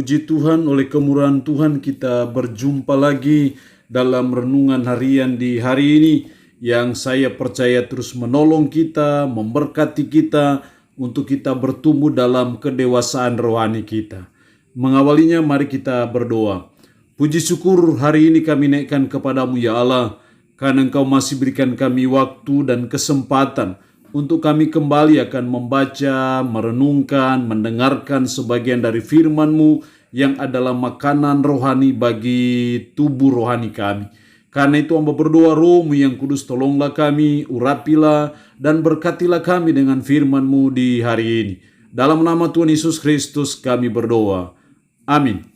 Puji Tuhan, oleh kemurahan Tuhan kita berjumpa lagi dalam renungan harian di hari ini yang saya percaya terus menolong kita, memberkati kita untuk kita bertumbuh dalam kedewasaan rohani kita. Mengawalinya mari kita berdoa. Puji syukur hari ini kami naikkan kepadamu ya Allah, karena Engkau masih berikan kami waktu dan kesempatan untuk kami kembali akan membaca, merenungkan, mendengarkan sebagian dari firman-Mu yang adalah makanan rohani bagi tubuh rohani kami. Karena itu hamba berdoa, Roh-Mu yang kudus, tolonglah kami, urapilah dan berkatilah kami dengan firman-Mu di hari ini. Dalam nama Tuhan Yesus Kristus kami berdoa. Amin.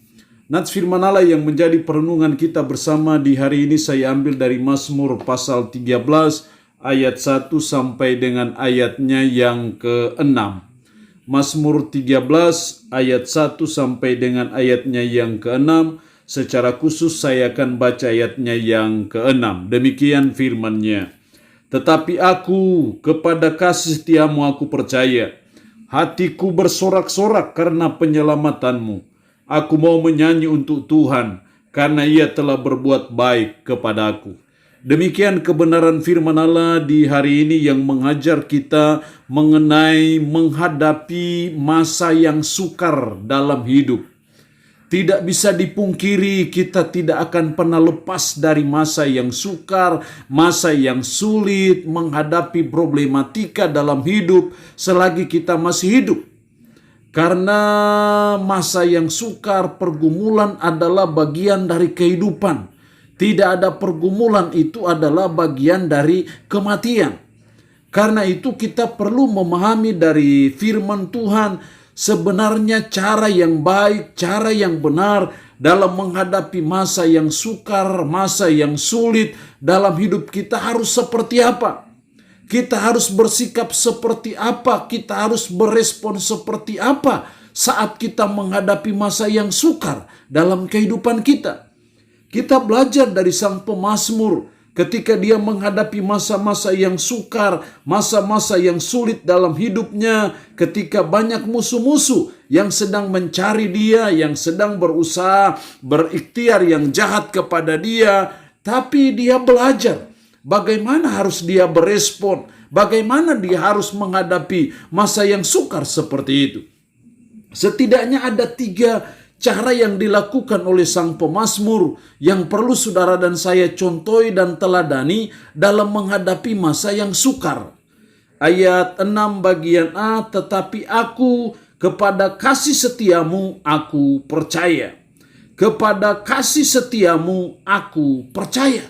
Nats firman Allah yang menjadi perenungan kita bersama di hari ini saya ambil dari Mazmur pasal 13 ayat 1 sampai dengan ayatnya yang ke-6. Mazmur 13 ayat 1 sampai dengan ayatnya yang ke-6. Secara khusus saya akan baca ayatnya yang ke-6. Demikian firman-Nya. Tetapi aku kepada kasih setiamu aku percaya. Hatiku bersorak-sorak karena penyelamatanmu. Aku mau menyanyi untuk Tuhan karena Ia telah berbuat baik kepadaku. Demikian kebenaran firman Allah di hari ini yang mengajar kita mengenai menghadapi masa yang sukar dalam hidup. Tidak bisa dipungkiri kita tidak akan pernah lepas dari masa yang sukar, masa yang sulit, menghadapi problematika dalam hidup selagi kita masih hidup. Karena masa yang sukar, pergumulan adalah bagian dari kehidupan. Tidak ada pergumulan itu adalah bagian dari kematian. Karena itu kita perlu memahami dari firman Tuhan sebenarnya cara yang baik, cara yang benar dalam menghadapi masa yang sukar, masa yang sulit dalam hidup kita harus seperti apa. Kita harus bersikap seperti apa, kita harus berespon seperti apa saat kita menghadapi masa yang sukar dalam kehidupan kita. Kita belajar dari sang pemazmur ketika dia menghadapi masa-masa yang sukar, masa-masa yang sulit dalam hidupnya, ketika banyak musuh-musuh yang sedang mencari dia, yang sedang berusaha berikhtiar yang jahat kepada dia, tapi dia belajar bagaimana harus dia berespon, bagaimana dia harus menghadapi masa yang sukar seperti itu. Setidaknya ada 3 cara yang dilakukan oleh sang pemazmur yang perlu saudara dan saya contohi dan teladani dalam menghadapi masa yang sukar. Ayat 6 bagian A, tetapi aku kepada kasih setiamu aku percaya. Kepada kasih setiamu aku percaya.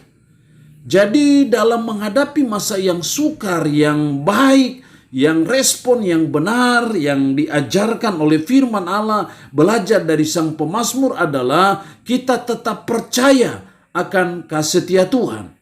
Jadi dalam menghadapi masa yang sukar, yang baik, yang respon yang benar, yang diajarkan oleh firman Allah, belajar dari sang pemazmur adalah kita tetap percaya akan kasih setia Tuhan.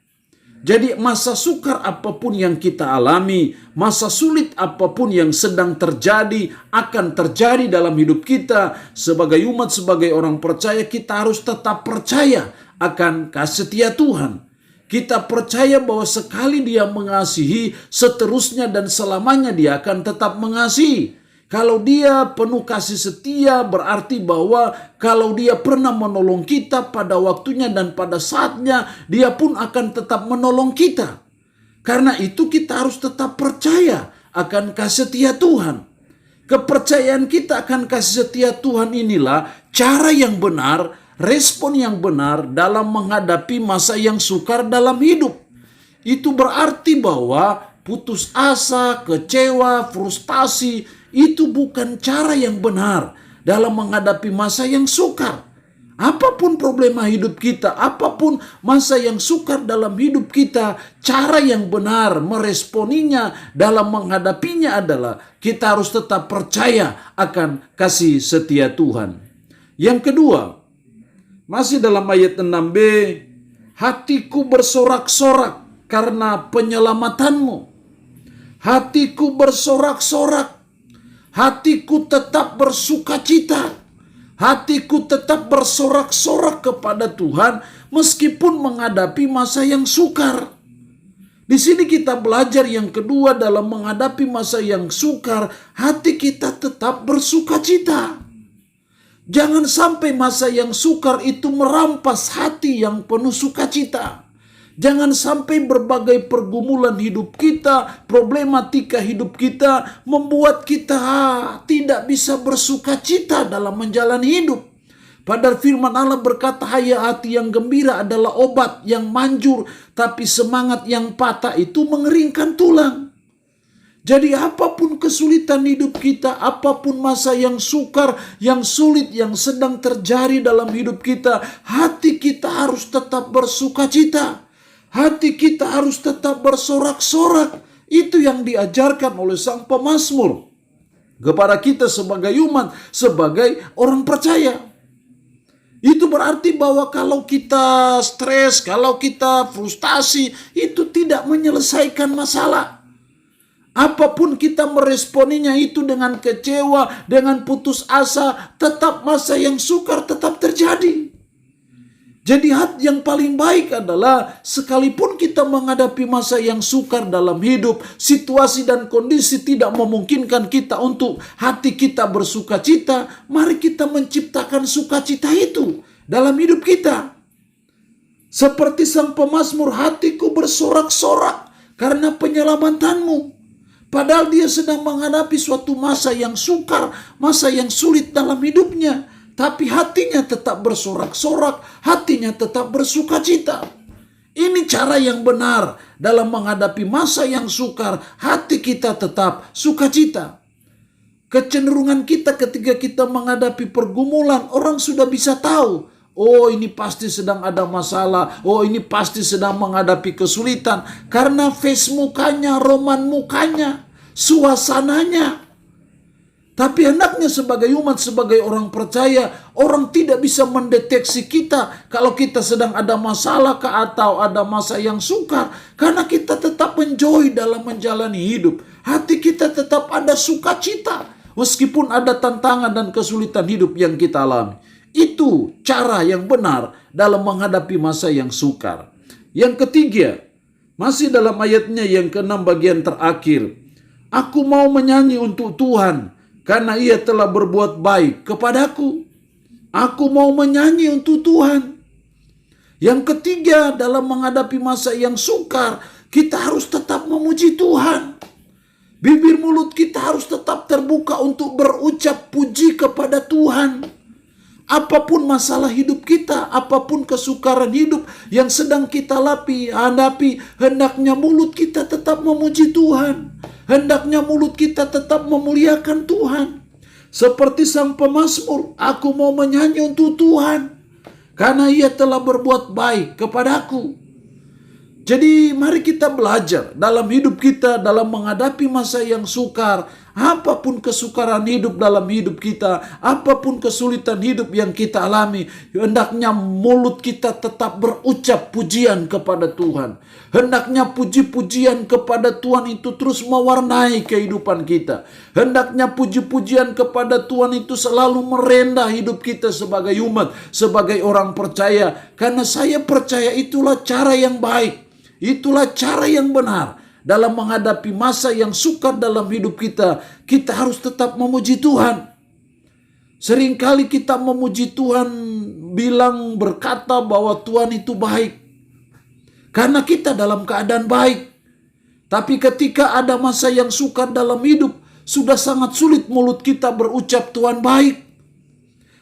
Jadi masa sukar apapun yang kita alami, masa sulit apapun yang sedang terjadi, akan terjadi dalam hidup kita, sebagai umat, sebagai orang percaya, kita harus tetap percaya akan kasih setia Tuhan. Kita percaya bahwa sekali Dia mengasihi, seterusnya dan selamanya Dia akan tetap mengasihi. Kalau Dia penuh kasih setia, berarti bahwa kalau Dia pernah menolong kita pada waktunya dan pada saatnya, Dia pun akan tetap menolong kita. Karena itu kita harus tetap percaya akan kasih setia Tuhan. Kepercayaan kita akan kasih setia Tuhan inilah cara yang benar, respon yang benar dalam menghadapi masa yang sukar dalam hidup. Itu berarti bahwa putus asa, kecewa, frustasi itu bukan cara yang benar dalam menghadapi masa yang sukar. Apapun problema hidup kita, apapun masa yang sukar dalam hidup kita, cara yang benar meresponinya dalam menghadapinya adalah kita harus tetap percaya akan kasih setia Tuhan. Yang kedua, masih dalam ayat 6b, hatiku bersorak-sorak karena penyelamatanmu. Hatiku bersorak-sorak, hatiku tetap bersukacita, hatiku tetap bersorak-sorak kepada Tuhan meskipun menghadapi masa yang sukar. Di sini kita belajar yang kedua dalam menghadapi masa yang sukar, hati kita tetap bersukacita. Jangan sampai masa yang sukar itu merampas hati yang penuh sukacita. Jangan sampai berbagai pergumulan hidup kita, problematika hidup kita membuat kita tidak bisa bersukacita dalam menjalani hidup. Padahal firman Allah berkata, hati yang gembira adalah obat yang manjur, tapi semangat yang patah itu mengeringkan tulang. Jadi apapun kesulitan hidup kita, apapun masa yang sukar, yang sulit, yang sedang terjadi dalam hidup kita, hati kita harus tetap bersukacita. Hati kita harus tetap bersorak-sorak. Itu yang diajarkan oleh sang pemazmur kepada kita sebagai umat, sebagai orang percaya. Itu berarti bahwa kalau kita stres, kalau kita frustasi, itu tidak menyelesaikan masalah. Apapun kita meresponinya itu dengan kecewa, dengan putus asa, tetap masa yang sukar tetap terjadi. Jadi hati yang paling baik adalah sekalipun kita menghadapi masa yang sukar dalam hidup, situasi dan kondisi tidak memungkinkan kita untuk hati kita bersukacita, mari kita menciptakan sukacita itu dalam hidup kita. Seperti sang pemazmur, hatiku bersorak-sorak karena penyelamatanmu. Padahal dia sedang menghadapi suatu masa yang sukar, masa yang sulit dalam hidupnya. Tapi hatinya tetap bersorak-sorak, hatinya tetap bersukacita. Ini cara yang benar dalam menghadapi masa yang sukar, hati kita tetap sukacita. Kecenderungan kita ketika kita menghadapi pergumulan, orang sudah bisa tahu. Oh, ini pasti sedang ada masalah. Oh, ini pasti sedang menghadapi kesulitan. Karena face mukanya, roman mukanya, suasananya. Tapi hendaknya sebagai umat, sebagai orang percaya, orang tidak bisa mendeteksi kita kalau kita sedang ada masalah atau ada masa yang sukar. Karena kita tetap enjoy dalam menjalani hidup. Hati kita tetap ada sukacita. Meskipun ada tantangan dan kesulitan hidup yang kita alami. Itu cara yang benar dalam menghadapi masa yang sukar. Yang ketiga, masih dalam ayatnya yang ke-6 bagian terakhir. Aku mau menyanyi untuk Tuhan, karena ia telah berbuat baik kepadaku. Aku mau menyanyi untuk Tuhan. Yang ketiga, dalam menghadapi masa yang sukar, kita harus tetap memuji Tuhan. Bibir mulut kita harus tetap terbuka untuk berucap puji kepada Tuhan. Apapun masalah hidup kita, apapun kesukaran hidup yang sedang kita hadapi, hendaknya mulut kita tetap memuji Tuhan. Hendaknya mulut kita tetap memuliakan Tuhan. Seperti sang pemazmur, aku mau menyanyi untuk Tuhan, karena ia telah berbuat baik kepadaku. Jadi mari kita belajar dalam hidup kita, dalam menghadapi masa yang sukar. Apapun kesukaran hidup dalam hidup kita, apapun kesulitan hidup yang kita alami, hendaknya mulut kita tetap berucap pujian kepada Tuhan. Hendaknya puji-pujian kepada Tuhan itu terus mewarnai kehidupan kita. Hendaknya puji-pujian kepada Tuhan itu selalu merendah hidup kita sebagai umat, sebagai orang percaya. Karena saya percaya itulah cara yang baik. Itulah cara yang benar. Dalam menghadapi masa yang sukar dalam hidup kita, kita harus tetap memuji Tuhan. Seringkali kita memuji Tuhan, berkata bahwa Tuhan itu baik. Karena kita dalam keadaan baik. Tapi ketika ada masa yang sukar dalam hidup, sudah sangat sulit mulut kita berucap Tuhan baik.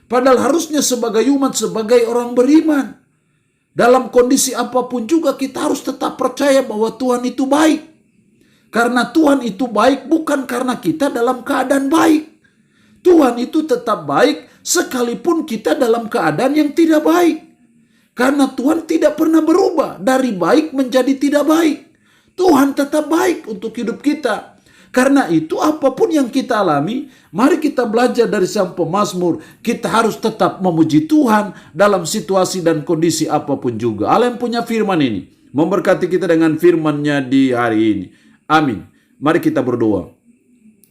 Padahal harusnya sebagai umat, sebagai orang beriman, dalam kondisi apapun juga kita harus tetap percaya bahwa Tuhan itu baik. Karena Tuhan itu baik bukan karena kita dalam keadaan baik. Tuhan itu tetap baik sekalipun kita dalam keadaan yang tidak baik. Karena Tuhan tidak pernah berubah dari baik menjadi tidak baik. Tuhan tetap baik untuk hidup kita. Karena itu apapun yang kita alami, mari kita belajar dari sang pemazmur. Kita harus tetap memuji Tuhan dalam situasi dan kondisi apapun juga. Allah yang punya firman ini memberkati kita dengan firman-Nya di hari ini. Amin. Mari kita berdoa.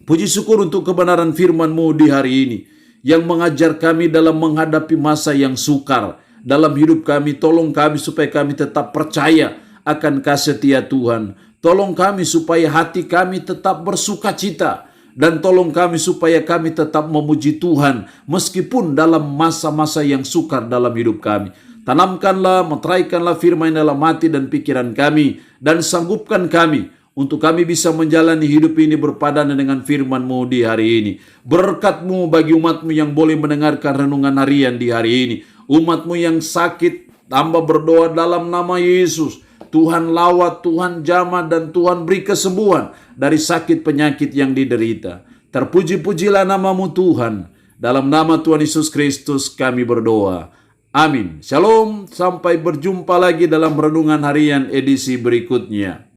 Puji syukur untuk kebenaran firman-Mu di hari ini, yang mengajar kami dalam menghadapi masa yang sukar dalam hidup kami. Tolong kami supaya kami tetap percaya akan kasih setia Tuhan. Tolong kami supaya hati kami tetap bersukacita dan tolong kami supaya kami tetap memuji Tuhan meskipun dalam masa-masa yang sukar dalam hidup kami. Tanamkanlah, meteraikanlah firman dalam hati dan pikiran kami, dan sanggupkan kami untuk kami bisa menjalani hidup ini berpadanan dengan firman-Mu di hari ini. Berkat-Mu bagi umat-Mu yang boleh mendengarkan renungan harian di hari ini. Umat-Mu yang sakit, tambah berdoa dalam nama Yesus. Tuhan lawat, Tuhan jamah, dan Tuhan beri kesembuhan dari sakit penyakit yang diderita. Terpuji-pujilah nama-Mu Tuhan. Dalam nama Tuhan Yesus Kristus kami berdoa. Amin. Shalom, sampai berjumpa lagi dalam renungan harian edisi berikutnya.